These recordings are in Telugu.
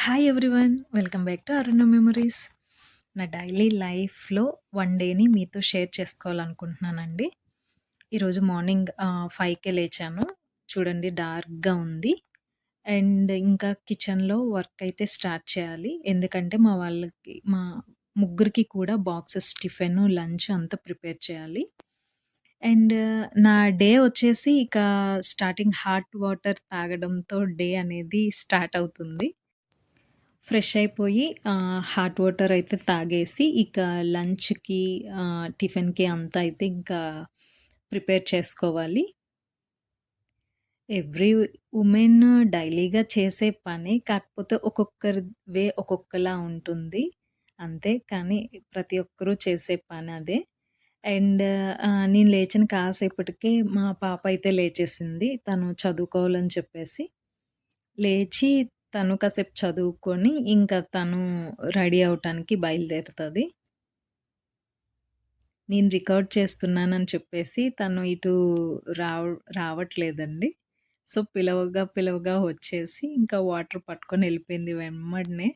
Hi everyone! Welcome back to Aruna memories. నా డైలీ లైఫ్‌లో వన్ డేని మీతో షేర్ చేసుకోవాలనుకుంటున్నానండి. ఈరోజు మార్నింగ్ 5కే లేచాను. చూడండి డార్క్‌గా ఉంది. అండ్ ఇంకా కిచెన్‌లో వర్క్ అయితే స్టార్ట్ చేయాలి. ఎందుకంటే మా ముగ్గురికి కూడా బాక్సెస్ టిఫిను, లంచ్ అంతా ప్రిపేర్ చేయాలి. అండ్ నా డే వచ్చేసి ఇక స్టార్టింగ్ హాట్ వాటర్ తాగడంతో డే అనేది స్టార్ట్ అవుతుంది. ఫ్రెష్ అయిపోయి హాట్ వాటర్ అయితే తాగేసి, ఇక లంచ్‌కి టిఫిన్‌కి అంతా అయితే ఇంకా ప్రిపేర్ చేసుకోవాలి. ఎవ్రీ వుమెన్ డైలీగా చేసే పనే. కాకపోతే ఒక్కొక్కరి ఒక్కొక్కలా ఉంటుంది. అంతే. కానీ ప్రతి ఒక్కరు చేసే పనదే. అండ్ నేను లేచిన కాసేపటికే మా పాప అయితే లేచేసింది. తను చదువుకోవాలని చెప్పేసి. లేచి తను కాసేపు చదువుకొని, ఇంకా తను రెడీ అవ్వటానికి బయలుదేరుతది. నేను రికార్డ్ చేస్తున్నానని చెప్పేసి తను ఇటు రావట్లేదండి. సో, పిలవగా వచ్చేసి ఇంకా వాటర్ పట్టుకొని ఎళ్ళిపోయింది వెమ్మటనే.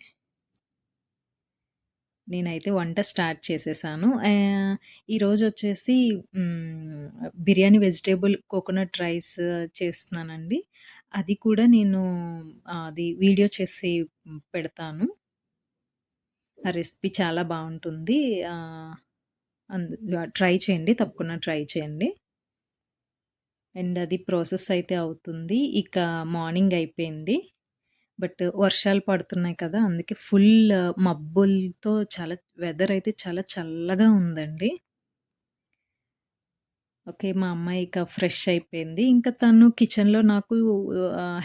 నేనైతే వంట స్టార్ట్ చేసేసాను. ఈరోజొచ్చేసి బిర్యానీ వెజిటబుల్ కోకోనట్ రైస్ చేస్తున్నానండి. అది కూడా నేను అది వీడియో చేసి పెడతాను. ఆ రెసిపీ చాలా బావుంటుంది. ఆహ్, ట్రై చేయండి. తప్పకుండా ట్రై చేయండి. అండ్ అది ప్రాసెస్ అయితే అవుతుంది. ఇక మార్నింగ్ అయిపోయింది. బట్ వర్షాలు పడుతున్నాయి కదా! అందుకే ఫుల్ మబ్బులతో చాలా వెదర్ అయితే చాలా చల్లగా ఉందండి. ఓకే. మా అమ్మాయి ఇక ఫ్రెష్ అయిపోయింది. ఇంకా తను కిచెన్‌లో నాకు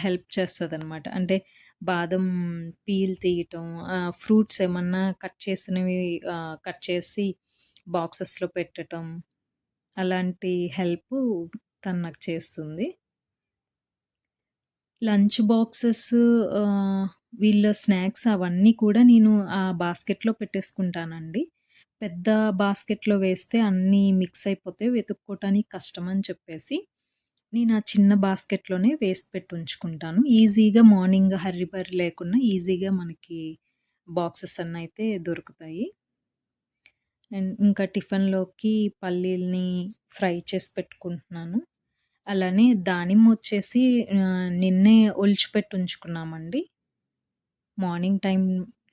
హెల్ప్ చేస్తదనమాట. అంటే బాదం పీల్ తీయటం, ఫ్రూట్స్ ఏమన్నా కట్ చేసినవి కట్ చేసి బాక్సెస్‌లో పెట్టటం, అలాంటి హెల్పు తను నాకు చేస్తుంది. లంచ్ బాక్సెస్ ఆహ్, వీళ్ళ స్నాక్స్ అవన్నీ కూడా నేను ఆ బాస్కెట్‌లో పెట్టేసుకుంటానండి. పెద్ద బాస్కెట్‌లో వేస్తే అన్నీ మిక్స్ అయిపోతాయి. వెతుక్కోవటానికి కష్టమని చెప్పేసి, నేను ఆ చిన్న బాస్కెట్‌లోనే వేసి పెట్టుంచుకుంటాను. ఈజీగా మార్నింగ్ హర్రీ బరీ లేకుండా ఈజీగా మనకి బాక్సెస్ అన్నయితే దొరుకుతాయి. అండ్ ఇంకా టిఫిన్‌లోకి పల్లీల్ని ఫ్రై చేసి పెట్టుకుంటున్నాను. అలానే దానిమ్మొచ్చేసి నిన్నే ఒలిచిపెట్టి ఉంచుకున్నామండి. మార్నింగ్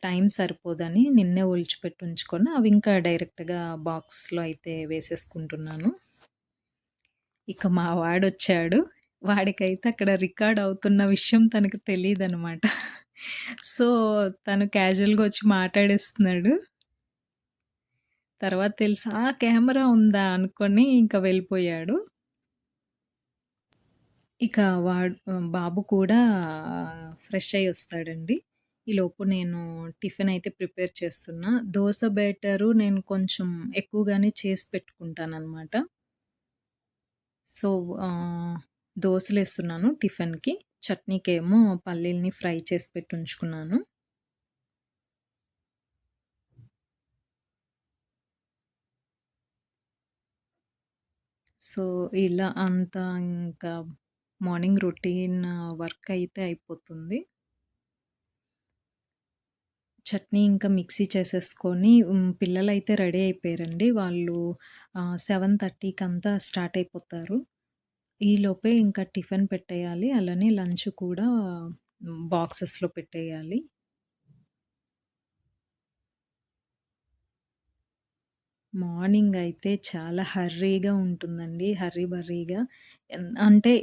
టైం సరిపోదని నిన్నే ఒలిచిపెట్టి ఉంచుకొని, అవి ఇంకా డైరెక్ట్‌గా బాక్స్‌లో అయితే వేసేసుకుంటున్నాను. ఇక మా వాడొచ్చాడు. వాడికైతే అక్కడ రికార్డ్ అవుతున్న విషయం తనకు తెలీదనమాట. సో, తను క్యాజువల్‌గా వచ్చి మాట్లాడేస్తున్నాడు. తర్వాత తెలుసు, కెమెరా ఉందా అనుకోని ఇంక వెళ్ళిపోయాడు. ఇక బాబు కూడా ఫ్రెష్ అయ్యి వస్తాడండి. ఈలోపు నేను టిఫిన్ అయితే ప్రిపేర్ చేస్తున్నా. దోస బ్యాటరు నేను కొంచెం ఎక్కువగానే చేసి పెట్టుకుంటాననమాట. సో, దోసలేస్తున్నాను టిఫిన్‌కి. చట్నీకేమో పల్లీలని ఫ్రై చేసి పెట్టి ఉంచుకున్నాను. సో, ఇలా అంతా ఇంకా మార్నింగ్ రొటీన్ వర్క్ అయితే అయిపోతుంది. చట్నీ ఇంకా మిక్సీ చేసేసుకొని పిల్లలైతే రెడీ అయిపోయారండి. వాళ్ళు 7:30కి స్టార్ట్ అయిపోతారు. ఈలోపే ఇంకా టిఫిన్ పెట్టేయాలి. అలానే లంచ్ కూడా బాక్సెస్‌లో పెట్టేయాలి. మార్నింగ్ అయితే చాలా హర్రీగా ఉంటుందండి. హర్రీ బర్రీగా. అంటే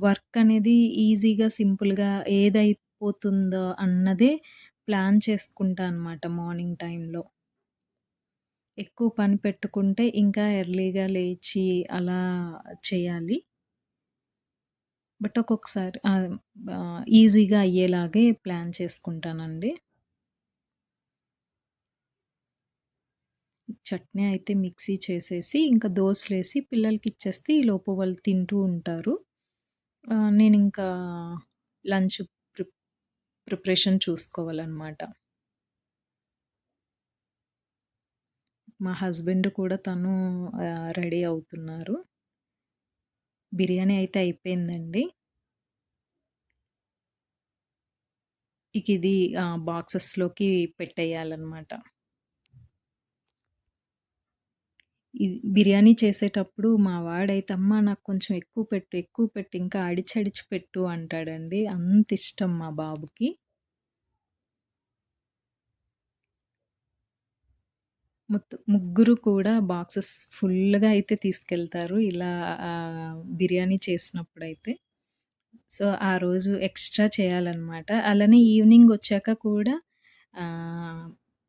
వర్క్ అనేది ఈజీగా, సింపుల్‌గా ఏదైపోతుందో అన్నదే ప్లాన్ చేసుకుంటా అనమాట మార్నింగ్ టైంలో. ఎక్కువ పని పెట్టుకుంటే ఇంకా ఎర్లీగా లేచి అలా చేయాలి. బట్ ఒక్కొక్కసారి ఈజీగా అయ్యేలాగే ప్లాన్ చేసుకుంటానండి. చట్నీ అయితే మిక్సీ చేసేసి, ఇంకా దోసలేసి పిల్లలకిచ్చేస్తే ఈలోపు వాళ్ళు తింటూ ఉంటారు. నేనింకా లంచ్ ప్రిప్ ప్రిపరేషన్ చూసుకోవాలనమాట. మా హస్బెండ్ కూడా తను రెడీ అవుతున్నారు. బిర్యానీ అయితే అయిపోయిందండి. ఇక ఇది బాక్సెస్‌లోకి పెట్టేయాలనమాట. ఇది బిర్యానీ చేసేటప్పుడు మా వాడైతే, "అమ్మ నాకు కొంచెం ఎక్కువ పెట్టు, ఎక్కువ పెట్టు ఇంకా అడిచి అడిచి పెట్టు" అంటాడండి. అంతిష్టం మా బాబుకి. ముగ్గురు కూడా బాక్సెస్ ఫుల్‌గా అయితే తీసుకెళ్తారు. ఇలా బిర్యానీ చేసినప్పుడైతే. సో, ఆ రోజు ఎక్స్‌ట్రా చేయాలనమాట. అలానే ఈవినింగొచ్చాక కూడా ఆహ్,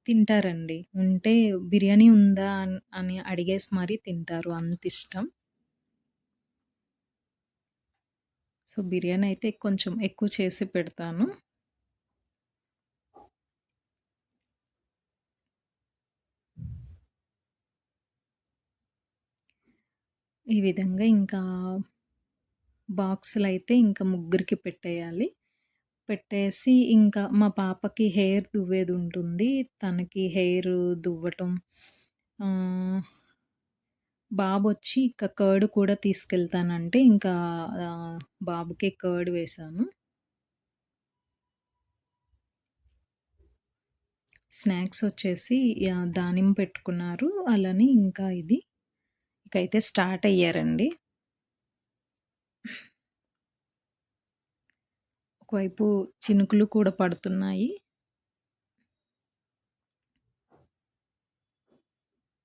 తింటారండి. ఉంటే బిర్యానీ ఉందా అని అడిగేసి మరీ తింటారు. అంతిష్టం. సో, బిర్యానీ అయితే కొంచెం ఎక్కువ చేసి పెడతాను. ఈ విధంగా ఇంకా బాక్సులయితే ఇంకా ముగ్గురికి పెట్టేయాలి. పెట్టేసి ఇంకా మా పాపకి హెయిర్ దువ్వేదుంటుంది. తనకి హెయిర్ దువ్వటం ఆహ్, బాబొచ్చి ఇక కర్డ్ కూడా తీసుకెళ్తానంటే ఇంకా బాబుకే కర్డ్ వేశాను. స్నాక్స్ వచ్చేసి దానిమ్మ పెట్టుకున్నారు. అలానే ఇంకా ఇది ఇకైతే స్టార్ట్ అయ్యారండి. ఒకవైపు చినుకులు కూడా పడుతున్నాయి.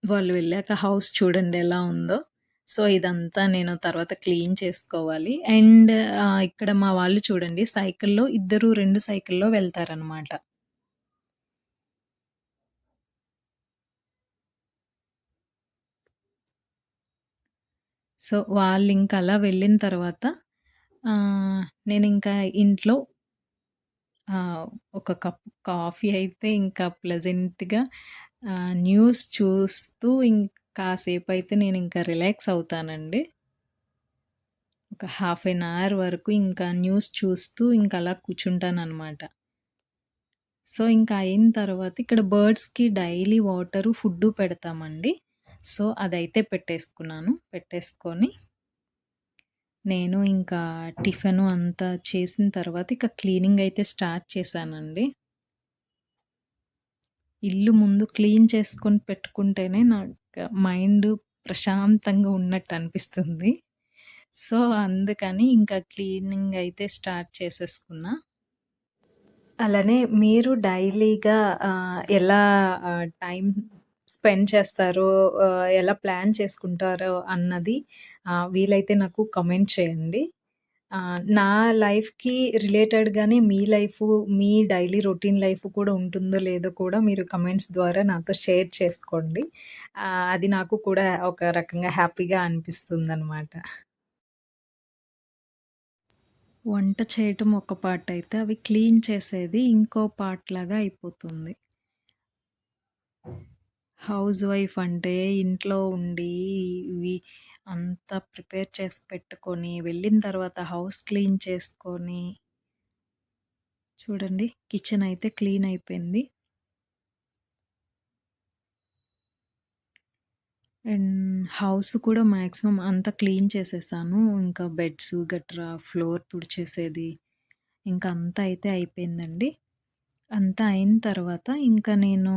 వాళ్ళు వెళ్ళాక హౌస్ చూడండి ఎలా ఉందో. సో, ఇదంతా నేను తర్వాత క్లీన్ చేసుకోవాలి. అండ్ ఇక్కడ మా వాళ్ళు చూడండి సైకిల్‌లో ఇద్దరు 2 సైకిల్‌లో వెళ్తారనమాట. సో, వాళ్ళింక అలా వెళ్ళిన తర్వాత నేనింకా ఇంట్లో ఆహ్, ఒక కప్ కాఫీ అయితే ఇంకా ప్లెజెంట్‌గా న్యూస్ చూస్తూ కాసేపయితే నేనింకా రిలాక్స్ అవుతానండి. ఒక హాఫ్ ఎన్ అవర్ వరకు ఇంకా న్యూస్ చూస్తూ ఇంకలా కూర్చుంటాననమాట. సో, ఇంకా అయిన తర్వాత ఇక్కడ బర్డ్స్‌కి డైలీ వాటరు, ఫుడ్డు పెడతామండి. సో, అదైతే పెట్టేసుకున్నాను. పెట్టేసుకొని నేను ఇంకా టిఫిను అంతా చేసిన తర్వాత ఇక క్లీనింగ్ అయితే స్టార్ట్ చేశానండి. ఇల్లు ముందు క్లీన్ చేసుకొని పెట్టుకుంటేనే నాకు మైండు ప్రశాంతంగా ఉన్నట్టు అనిపిస్తుంది. సో, అందుకని ఇంకా క్లీనింగ్ అయితే స్టార్ట్ చేసేసుకున్నా. అలానే మీరు డైలీగా ఎలా టైం స్పెండ్ చేస్తారో, ఎలా ప్లాన్ చేసుకుంటారో అన్నది వీలైతే నాకు కమెంట్ చేయండి. నా లైఫ్‌కి రిలేటెడ్‌గానే మీ లైఫు, మీ డైలీ రొటీన్ లైఫ్ కూడా ఉంటుందో లేదో కూడా మీరు కమెంట్స్ ద్వారా నాతో షేర్ చేసుకోండి. అది నాకు కూడా ఒక రకంగా హ్యాపీగా అనిపిస్తుందనమాట. వంట చేయటం ఒక పార్టయితే, అవి క్లీన్ చేసేది ఇంకో పార్ట్‌లాగా అయిపోతుంది. హౌస్ వైఫ్ అంటే ఇంట్లో ఉండి ఇవి అంతా ప్రిపేర్ చేసి పెట్టుకొని, వెళ్ళిన తర్వాత హౌస్ క్లీన్ చేసుకొని చూడండి కిచెన్ అయితే క్లీన్ అయిపోయింది. హౌస్ కూడా మాక్సిమం అంతా క్లీన్ చేసేసాను. ఇంకా బెడ్స్ గట్రా, ఫ్లోర్ తుడిచేసేది, ఇంకా అంతా అయితే అయిపోయిందండి. అంతా అయిన తర్వాత ఇంకా నేను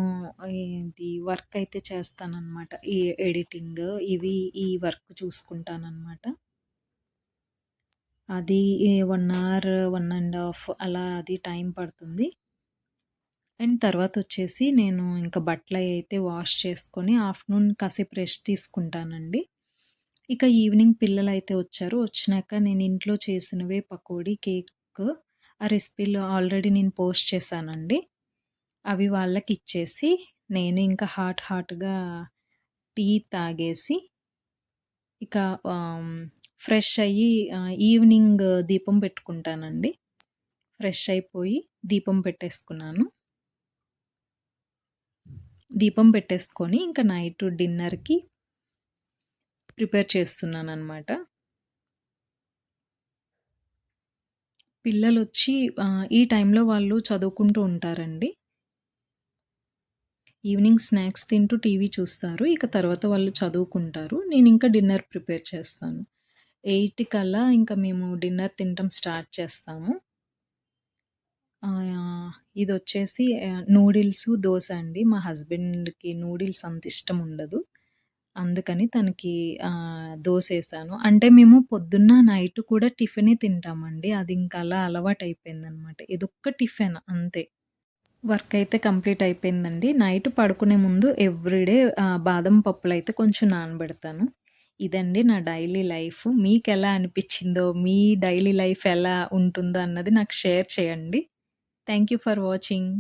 ఇది వర్క్ అయితే చేస్తాననమాట. ఈ ఎడిటింగ్ ఈ వర్క్ చూసుకుంటాననమాట. అది 1 అవర్, 1 ½ అలా అది టైం పడుతుంది. అండ్ తర్వాతొచ్చేసి నేను ఇంకా బట్టలయైతే వాష్ చేసుకొని ఆఫ్టర్‌నూన్ కాసేపు రెస్ట్ తీసుకుంటానండి. ఇక ఈవినింగ్ పిల్లలైతే వచ్చారు. వచ్చినాక నేను ఇంట్లో చేసినవే పకోడీ, కేక్ ఆ రెసిపీలు ఆల్రెడీ నేను పోస్ట్ చేశానండి. అవి వాళ్ళకిచ్చేసి, నేను ఇంకా హాట్‌గా టీ తాగేసి, ఇక ఆహ్, ఫ్రెష్ అయ్యి ఈవినింగ్ దీపం పెట్టుకుంటానండి. ఫ్రెష్ అయిపోయి దీపం పెట్టేసుకున్నాను. దీపం పెట్టేసుకొని ఇంక నైట్ డిన్నర్‌కి ప్రిపేర్ చేస్తున్నాననమాట. పిల్లలొచ్చి ఈ టైంలో వాళ్ళు చదువుకుంటూ ఉంటారండి. ఈవినింగ్ స్నాక్స్ తింటూ టీవీ చూస్తారు. ఇక తర్వాత వాళ్ళు చదువుకుంటారు. నేనింకా డిన్నర్ ప్రిపేర్ చేస్తాను. 8 కల్లా ఇంక మేము డిన్నర్ తినటం స్టార్ట్ చేస్తాము. ఇదొచ్చేసి నూడిల్సు, దోస అండి. మా హస్బెండ్‌కి నూడిల్స్ అంత ఇష్టం ఉండదు. అందుకని తనకి దోసేసాను. అంటే మేము పొద్దున్న, నైట్ కూడా టిఫినే తింటామండి. అది ఇంక అలా అలవాటయిపోయిందనమాట. ఇదొక్క టిఫిన్ అంతే. వర్క్ అయితే కంప్లీట్ అయిపోయిందండి. నైట్ పడుకునే ముందు ఎవ్రీడే బాదం పప్పులైతే కొంచెం నానబెడతాను. ఇదండి నా డైలీ లైఫ్. మీకెలా అనిపిచ్చిందో, మీ డైలీ లైఫ్ ఎలా ఉంటుందో అన్నది నాకు షేర్ చేయండి. Thank you for watching.